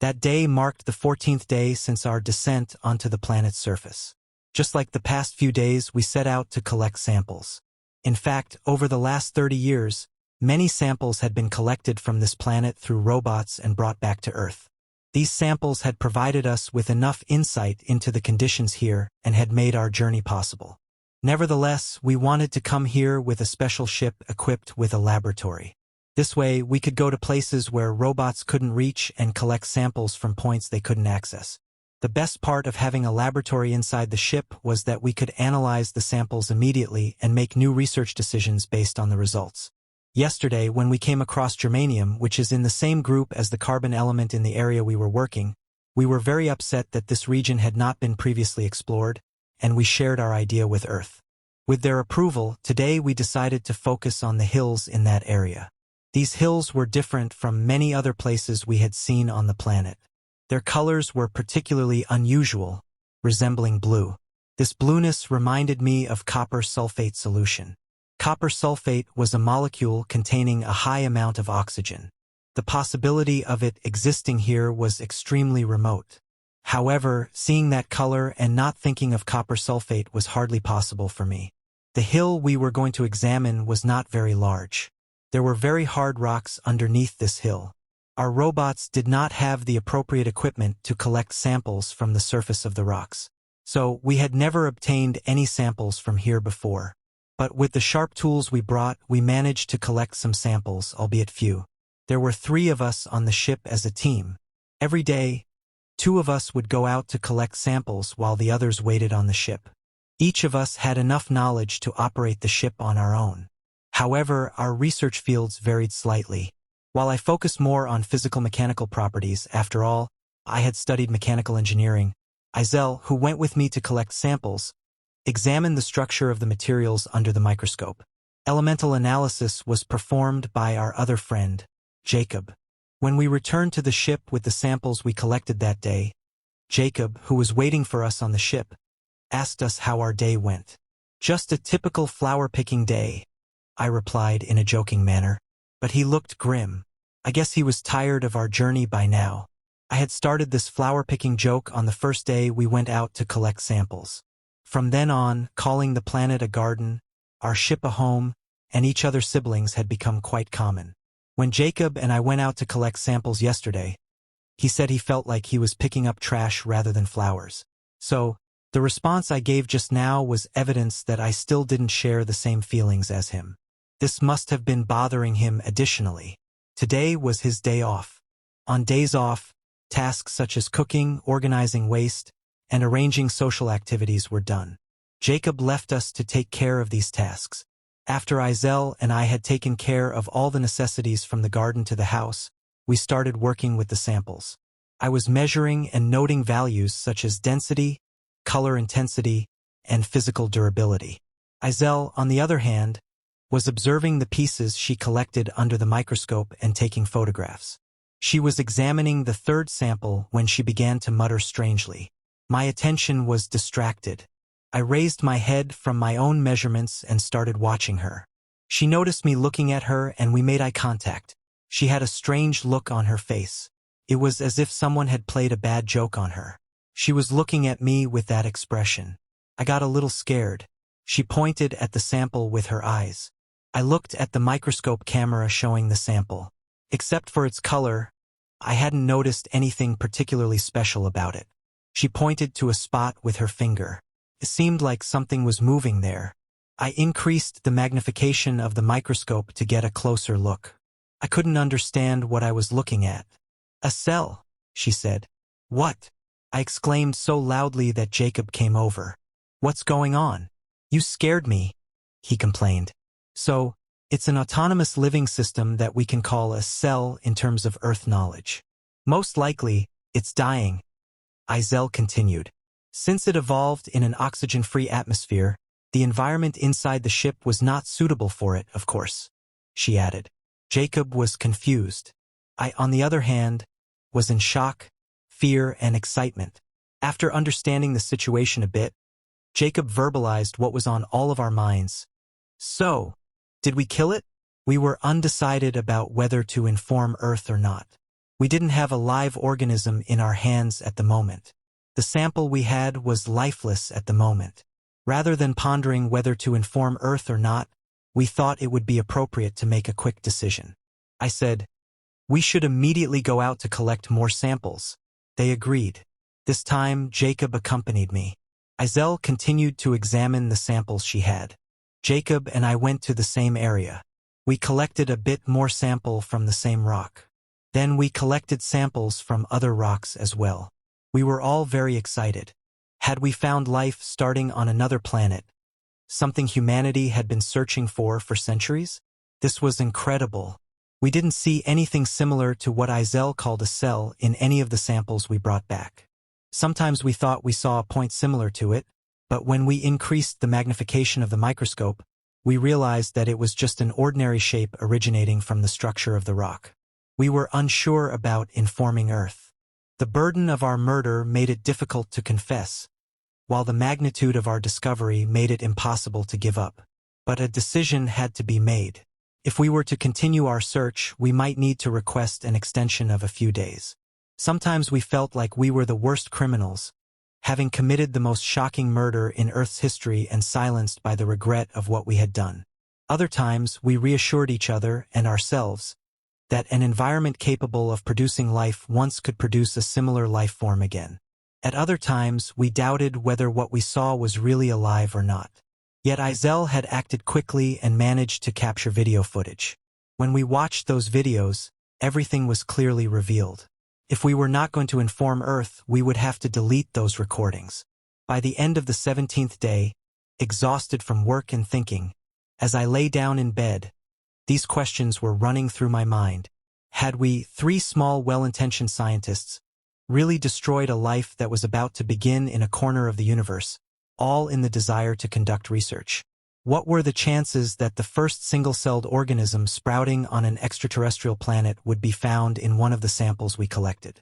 That day marked the 14th day since our descent onto the planet's surface. Just like the past few days, we set out to collect samples. In fact, over the last 30 years, many samples had been collected from this planet through robots and brought back to Earth. These samples had provided us with enough insight into the conditions here and had made our journey possible. Nevertheless, we wanted to come here with a special ship equipped with a laboratory. This way, we could go to places where robots couldn't reach and collect samples from points they couldn't access. The best part of having a laboratory inside the ship was that we could analyze the samples immediately and make new research decisions based on the results. Yesterday, when we came across germanium, which is in the same group as the carbon element in the area we were working, we were very upset that this region had not been previously explored, and we shared our idea with Earth. With their approval, today we decided to focus on the hills in that area. These hills were different from many other places we had seen on the planet. Their colors were particularly unusual, resembling blue. This blueness reminded me of copper sulfate solution. Copper sulfate was a molecule containing a high amount of oxygen. The possibility of it existing here was extremely remote. However, seeing that color and not thinking of copper sulfate was hardly possible for me. The hill we were going to examine was not very large. There were very hard rocks underneath this hill. Our robots did not have the appropriate equipment to collect samples from the surface of the rocks. So we had never obtained any samples from here before. But with the sharp tools we brought, we managed to collect some samples, albeit few. There were 3 of us on the ship as a team. Every day, 2 of us would go out to collect samples while the others waited on the ship. Each of us had enough knowledge to operate the ship on our own. However, our research fields varied slightly. While I focused more on physical-mechanical properties, after all, I had studied mechanical engineering, Izel, who went with me to collect samples, examined the structure of the materials under the microscope. Elemental analysis was performed by our other friend, Jacob. When we returned to the ship with the samples we collected that day, Jacob, who was waiting for us on the ship, asked us how our day went. "Just a typical flower-picking day," I replied in a joking manner. But he looked grim. I guess he was tired of our journey by now. I had started this flower-picking joke on the first day we went out to collect samples. From then on, calling the planet a garden, our ship a home, and each other siblings had become quite common. When Jacob and I went out to collect samples yesterday, he said he felt like he was picking up trash rather than flowers. So, the response I gave just now was evidence that I still didn't share the same feelings as him. This must have been bothering him additionally. Today was his day off. On days off, tasks such as cooking, organizing waste, and arranging social activities were done. Jacob left us to take care of these tasks. After Izel and I had taken care of all the necessities from the garden to the house, we started working with the samples. I was measuring and noting values such as density, color intensity, and physical durability. Izel, on the other hand, was observing the pieces she collected under the microscope and taking photographs. She was examining the 3rd sample when she began to mutter strangely. My attention was distracted. I raised my head from my own measurements and started watching her. She noticed me looking at her and we made eye contact. She had a strange look on her face. It was as if someone had played a bad joke on her. She was looking at me with that expression. I got a little scared. She pointed at the sample with her eyes. I looked at the microscope camera showing the sample. Except for its color, I hadn't noticed anything particularly special about it. She pointed to a spot with her finger. It seemed like something was moving there. I increased the magnification of the microscope to get a closer look. I couldn't understand what I was looking at. "A cell," she said. "What?" I exclaimed so loudly that Jacob came over. "What's going on? You scared me," he complained. "So, it's an autonomous living system that we can call a cell in terms of Earth knowledge. Most likely, it's dying," Izel continued. "Since it evolved in an oxygen-free atmosphere, the environment inside the ship was not suitable for it, of course," she added. Jacob was confused. I, on the other hand, was in shock, fear, and excitement. After understanding the situation a bit, Jacob verbalized what was on all of our minds. "So, did we kill it?" We were undecided about whether to inform Earth or not. We didn't have a live organism in our hands at the moment. The sample we had was lifeless at the moment. Rather than pondering whether to inform Earth or not, we thought it would be appropriate to make a quick decision. I said, "We should immediately go out to collect more samples." They agreed. This time, Jacob accompanied me. Isel continued to examine the samples she had. Jacob and I went to the same area. We collected a bit more sample from the same rock. Then we collected samples from other rocks as well. We were all very excited. Had we found life starting on another planet? Something humanity had been searching for centuries? This was incredible. We didn't see anything similar to what Isel called a cell in any of the samples we brought back. Sometimes we thought we saw a point similar to it, but when we increased the magnification of the microscope, we realized that it was just an ordinary shape originating from the structure of the rock. We were unsure about informing Earth. The burden of our murder made it difficult to confess, while the magnitude of our discovery made it impossible to give up. But a decision had to be made. If we were to continue our search, we might need to request an extension of a few days. Sometimes we felt like we were the worst criminals, having committed the most shocking murder in Earth's history and silenced by the regret of what we had done. Other times, we reassured each other and ourselves that an environment capable of producing life once could produce a similar life form again. At other times, we doubted whether what we saw was really alive or not. Yet Isel had acted quickly and managed to capture video footage. When we watched those videos, everything was clearly revealed. If we were not going to inform Earth, we would have to delete those recordings. By the end of the 17th day, exhausted from work and thinking, as I lay down in bed, these questions were running through my mind. Had we, three small, well-intentioned scientists, really destroyed a life that was about to begin in a corner of the universe, all in the desire to conduct research? What were the chances that the first single-celled organism sprouting on an extraterrestrial planet would be found in one of the samples we collected?